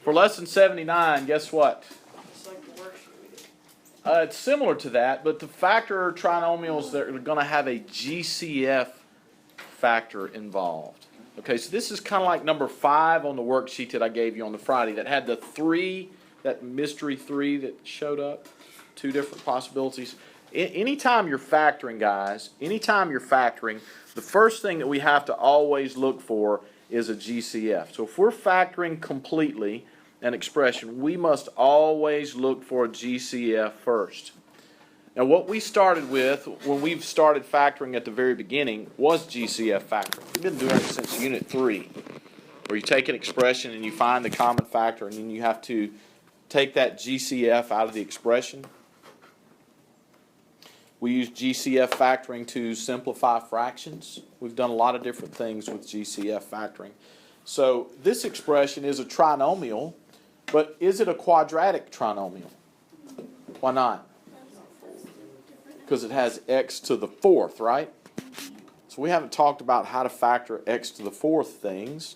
For lesson 79, guess what? It's like the worksheet we did. It's similar to that, but the factor trinomials that are going to have a GCF factor involved. Okay, so this is kind of like number 5 on the worksheet that I gave you on the Friday that had the 3, that mystery 3 that showed up, 2 different possibilities. Anytime you're factoring, guys, the first thing that we have to always look for is a GCF. So if we're factoring completely an expression, we must always look for a GCF first. Now, what we started with when we started factoring at the very beginning was GCF factoring. We've been doing it since Unit 3, where you take an expression and you find the common factor, and then you have to take that GCF out of the expression. We use GCF factoring to simplify fractions. We've done a lot of different things with GCF factoring. So this expression is a trinomial, but is it a quadratic trinomial? Why not? Because it has x to the 4th, right? So we haven't talked about how to factor x to the 4th things.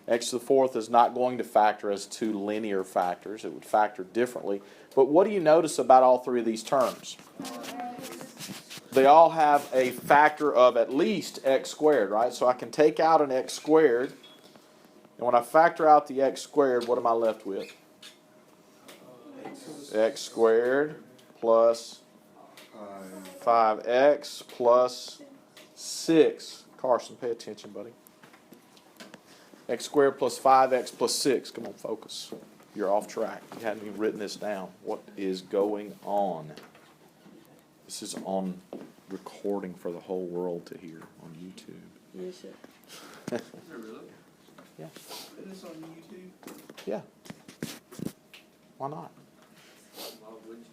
X to the 4th is not going to factor as 2 linear factors. It would factor differently. But what do you notice about all 3 of these terms? They all have a factor of at least x squared, right? So I can take out an x squared, and when I factor out the x squared, what am I left with? X squared plus 5x plus 6. Carson, pay attention, buddy. X squared plus 5x plus 6. Come on, focus. You're off track. You hadn't even written this down. What is going on? This is on recording for the whole world to hear on YouTube. Yes, sir. Is it really? Yeah. Is this on YouTube? Yeah. Why not? Why would you?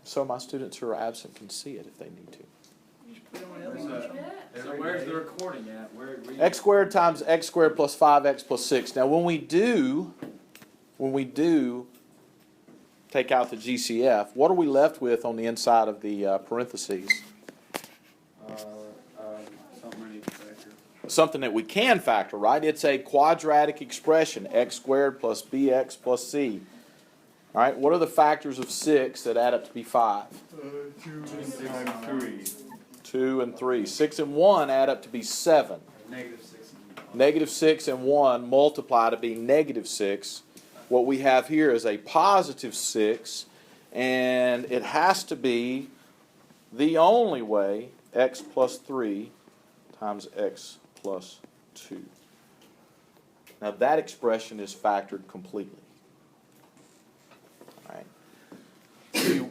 So my students who are absent can see it if they need to. You should put it on television. So where's the recording at? Where X squared times x squared plus 5x plus 6. Now when we do take out the GCF, what are we left with on the inside of the parentheses? Something we need to factor. Something that we can factor, right? It's a quadratic expression, x squared plus bx plus c. All right, what are the factors of 6 that add up to be 5? 2 times 3. 2 and 3. 6 and 1 add up to be 7. Negative 6. Negative 6 and 1 multiply to be negative 6. What we have here is a positive 6, and it has to be the only way x plus 3 times x plus 2. Now that expression is factored completely. All right.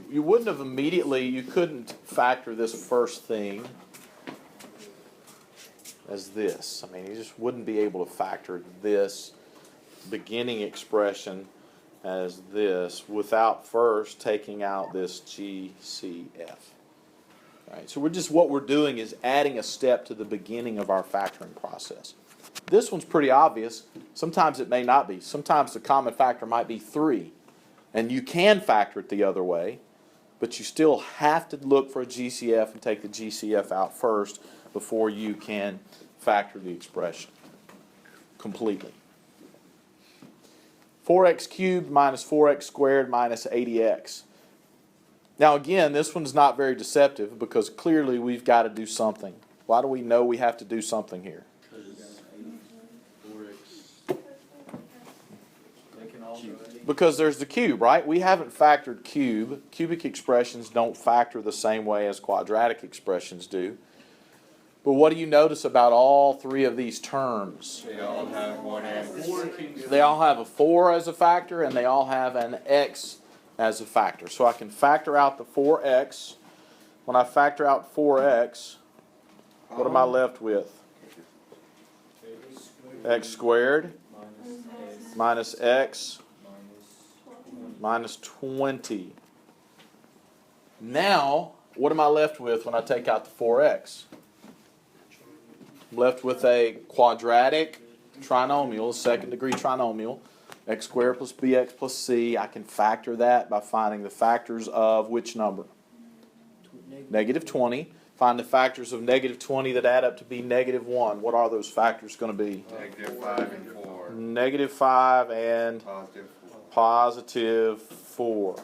You wouldn't have immediately, you couldn't factor this first thing as this. I mean, you just wouldn't be able to factor this beginning expression as this without first taking out this GCF. All right, so what we're doing is adding a step to the beginning of our factoring process. This one's pretty obvious. Sometimes it may not be. Sometimes the common factor might be 3. And you can factor it the other way, but you still have to look for a GCF and take the GCF out first before you can factor the expression completely. 4x cubed minus 4x squared minus 80x. Now again, this one's not very deceptive because clearly we've got to do something. Why do we know we have to do something here? Because there's the cube, right? We haven't factored cube. Cubic expressions don't factor the same way as quadratic expressions do. But what do you notice about all 3 of these terms? They all have one x. They all have a 4 as a factor, and they all have an x as a factor. So I can factor out the 4x. When I factor out 4x, what am I left with? X squared minus x minus 20. Now, what am I left with when I take out the 4x? I'm left with a quadratic trinomial, second degree trinomial, x squared plus bx plus c. I can factor that by finding the factors of which number? Negative 20. Find the factors of negative 20 that add up to be negative 1. What are those factors going to be? Negative 5 and 4. Negative 5 and Positive 4. positive 4.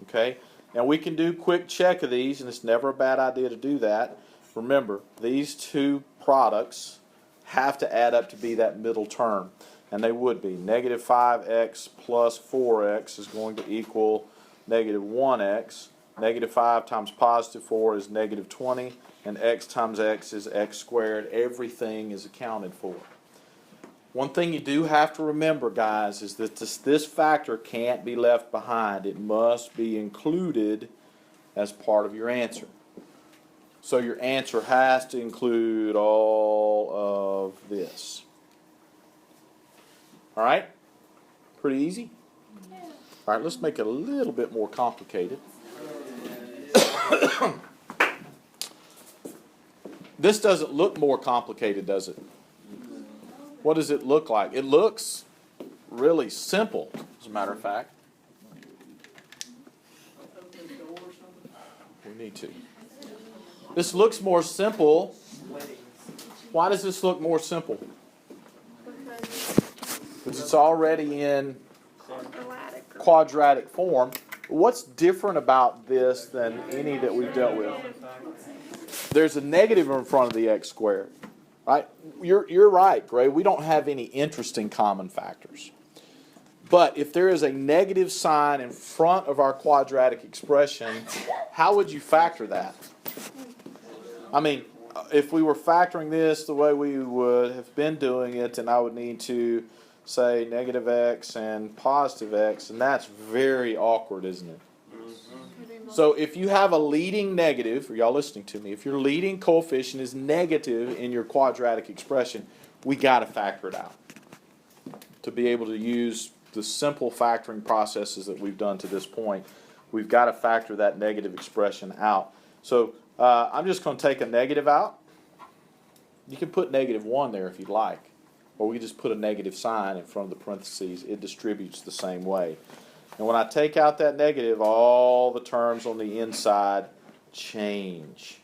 Okay? Now we can do quick check of these, and it's never a bad idea to do that. Remember, these two products have to add up to be that middle term. And they would be. Negative 5x plus 4x is going to equal negative 1x. Negative 5 times positive 4 is negative 20. And x times x is x squared. Everything is accounted for. One thing you do have to remember, guys, is that this factor can't be left behind. It must be included as part of your answer. So your answer has to include all of this. All right? Pretty easy? All right, let's make it a little bit more complicated. This doesn't look more complicated, does it? What does it look like? It looks really simple, as a matter of fact. We need to. This looks more simple. Why does this look more simple? Because it's already in quadratic form. What's different about this than any that we've dealt with? There's a negative in front of the x squared. Right? You're right, Gray. We don't have any interesting common factors. But if there is a negative sign in front of our quadratic expression, how would you factor that? I mean, if we were factoring this the way we would have been doing it, then I would need to say negative x and positive x, and that's very awkward, isn't it? So if you have a leading negative, are y'all listening to me? If your leading coefficient is negative in your quadratic expression, we got to factor it out to be able to use the simple factoring processes that we've done to this point. We've got to factor that negative expression out. So I'm just going to take a negative out. You can put negative 1 there if you'd like. Or we can just put a negative sign in front of the parentheses. It distributes the same way. And when I take out that negative, all the terms on the inside change.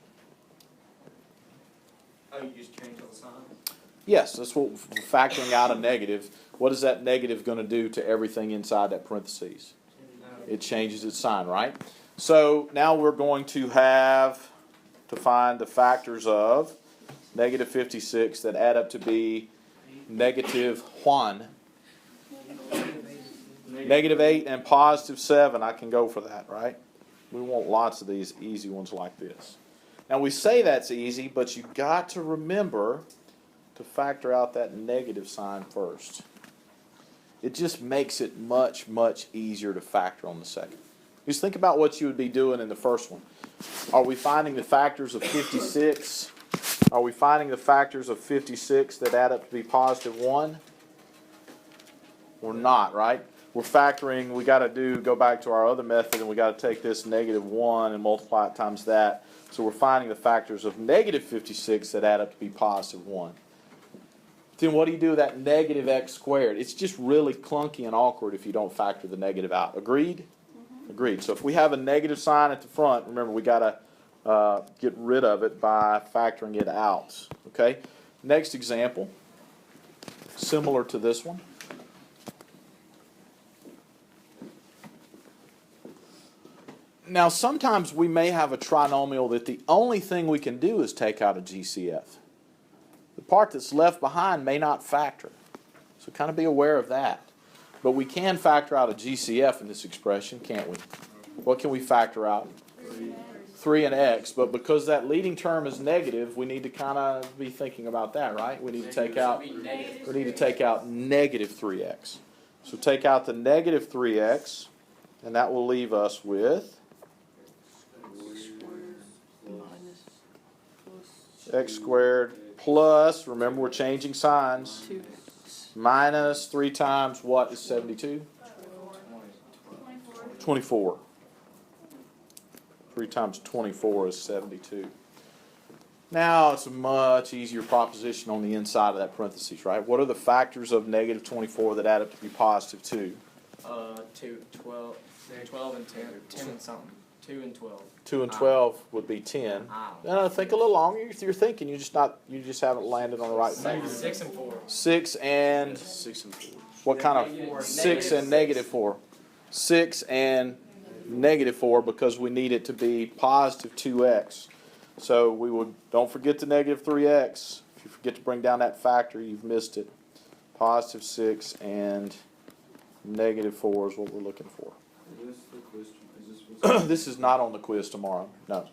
Oh, you just change all the signs? Yes, that's what factoring out a negative. What is that negative going to do to everything inside that parentheses? It changes its sign, right? So now we're going to have to find the factors of negative 56 that add up to be negative 1. Negative 8 and positive 7, I can go for that, right? We want lots of these easy ones like this. Now we say that's easy, but you've got to remember to factor out that negative sign first. It just makes it much, much easier to factor on the second. Just think about what you would be doing in the first one. Are we finding the factors of 56? Are we finding the factors of 56 that add up to be positive 1? We're not, right? We're factoring, we got to go back to our other method, and we got to take this negative 1 and multiply it times that. So we're finding the factors of negative 56 that add up to be positive 1. Then what do you do with that negative x squared? It's just really clunky and awkward if you don't factor the negative out. Agreed? Mm-hmm. Agreed. So if we have a negative sign at the front, remember we got to get rid of it by factoring it out. Okay? Next example, similar to this one. Now, sometimes we may have a trinomial that the only thing we can do is take out a GCF. The part that's left behind may not factor. So kind of be aware of that. But we can factor out a GCF in this expression, can't we? What can we factor out? 3 and x. But because that leading term is negative, we need to kind of be thinking about that, right? We need to take out negative 3x. So take out the negative 3x, and that will leave us with x squared plus, remember we're changing signs, minus 3 times what is 72? 24. 3 times 24 is 72. Now it's a much easier proposition on the inside of that parentheses, right? What are the factors of negative 24 that add up to be positive 2? 2, 12 and 10 and something. 2 and 12. 2 and 12 would be 10. No, think a little longer. You're thinking. You just haven't landed on the right thing. 6 and 4. 6 and 6 and 4. what kind of 6 and negative 4? 6 and negative 4 because we need it to be positive 2x. So we would don't forget the negative 3x. If you forget to bring down that factor, you've missed it. Positive 6 and negative 4 is what we're looking for. Is this the quiz? Is this This is not on the quiz tomorrow. No.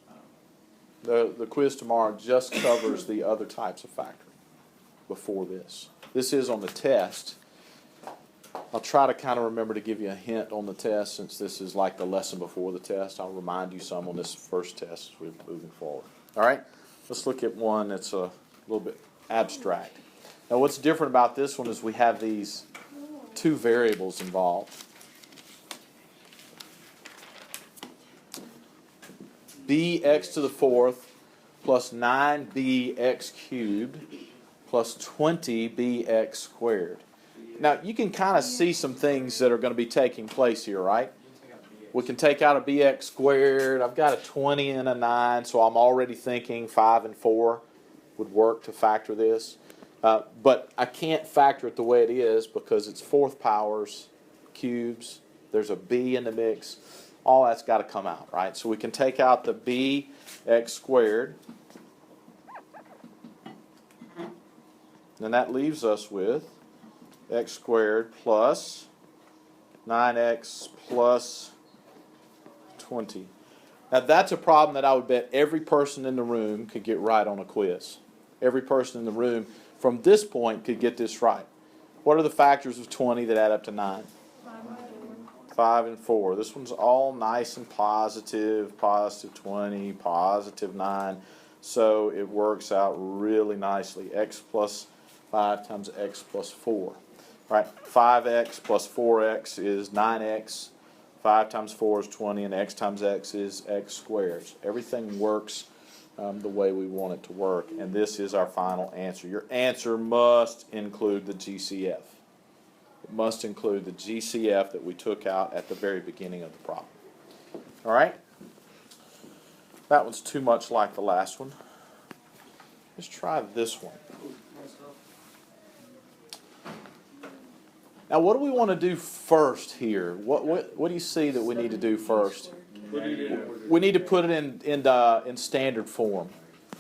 The quiz tomorrow just covers the other types of factoring before this. This is on the test. I'll try to kind of remember to give you a hint on the test since this is like the lesson before the test. I'll remind you some on this first test as we're moving forward. All right? Let's look at one that's a little bit abstract. Now what's different about this one is we have these two variables involved. Bx to the fourth plus 9bx cubed plus 20bx squared. Now, you can kind of see some things that are going to be taking place here, right? We can take out a bx squared. I've got a 20 and a 9, so I'm already thinking 5 and 4 would work to factor this. But I can't factor it the way it is because it's fourth powers, cubes. There's a b in the mix. All that's got to come out, right? So we can take out the bx squared. And that leaves us with x squared plus 9x plus 20. Now that's a problem that I would bet every person in the room could get right on a quiz. Every person in the room from this point could get this right. What are the factors of 20 that add up to 9? 5 and 4. This one's all nice and positive. Positive 20, positive 9. So it works out really nicely. X plus 5 times x plus 4. Right, 5x plus 4x is 9x. 5 times 4 is 20, and x times x is x squared. Everything works the way we want it to work, and this is our final answer. Your answer must include the GCF. It must include the GCF that we took out at the very beginning of the problem. All right? That one's too much like the last one. Let's try this one. Now, what do we want to do first here? What do you see that we need to do first? We need to put it in standard form,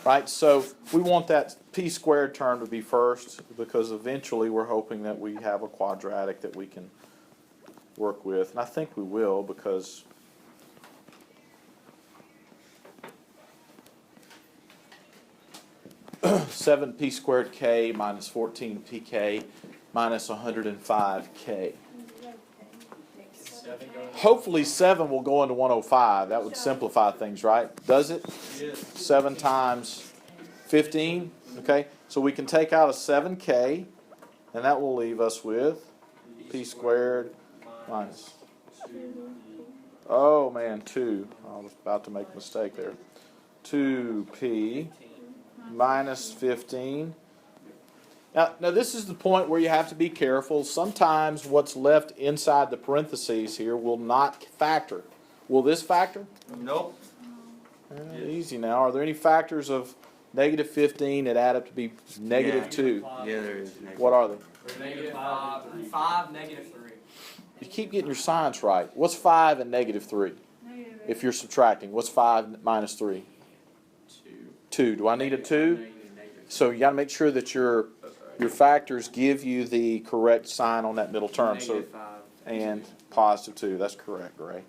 right? So we want that p squared term to be first because eventually we're hoping that we have a quadratic that we can work with. And I think we will because seven p squared k minus 14 pk minus 105k. Hopefully 7 will go into 105. That would simplify things, right? Does it? Yes. 7 times 15. Okay, so we can take out a 7k, and that will leave us with p squared minus. Oh man, 2. I was about to make a mistake there. 2p minus 15. Now, this is the point where you have to be careful. Sometimes what's left inside the parentheses here will not factor. Will this factor? Nope. Easy now. Are there any factors of negative 15 that add up to be negative 2? Yeah, there is. What are they? Negative 5, negative 3. You keep getting your signs right. What's 5 and negative 3? If you're subtracting, what's 5 minus 3? 2. Do I need a 2? So you got to make sure that your factors give you the correct sign on that middle term. So and positive 2. That's correct, Ray.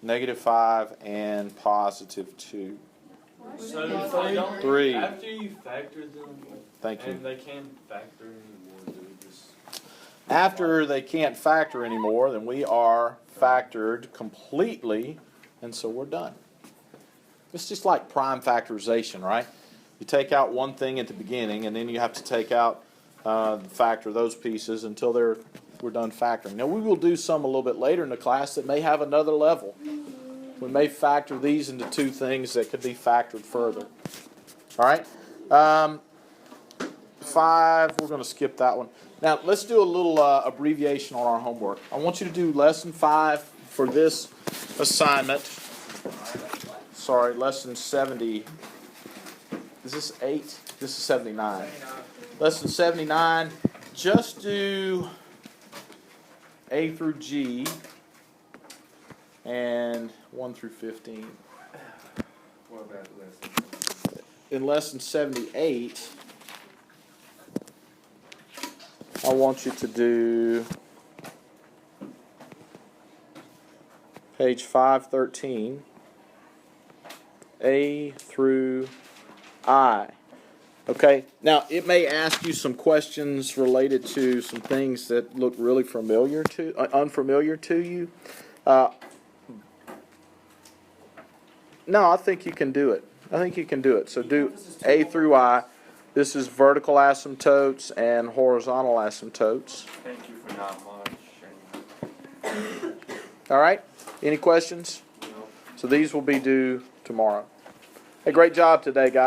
Negative 5 and positive 2. So 3. After you factor them, Thank you. and they can't factor anymore, do we just... After they can't factor anymore, then we are factored completely, and so we're done. It's just like prime factorization, right? You take out one thing at the beginning, and then you have to take out factor those pieces until we're done factoring. Now, we will do some a little bit later in the class that may have another level. We may factor these into two things that could be factored further. All right? 5, we're going to skip that one. Now, let's do a little abbreviation on our homework. I want you to do lesson 5 for this assignment. sorry, less than 70. Is this 8? This is 79. Less than 79. Just do A through G and 1 through 15. What about less? In less than 78, I want you to do page 513, A through I. Okay, now it may ask you some questions related to some things that look really unfamiliar to you. No, I think you can do it. So do A through I. This is vertical asymptotes and horizontal asymptotes. Thank you for not monitoring. All right? Any questions? No. So these will be due tomorrow. Hey, great job today, guys.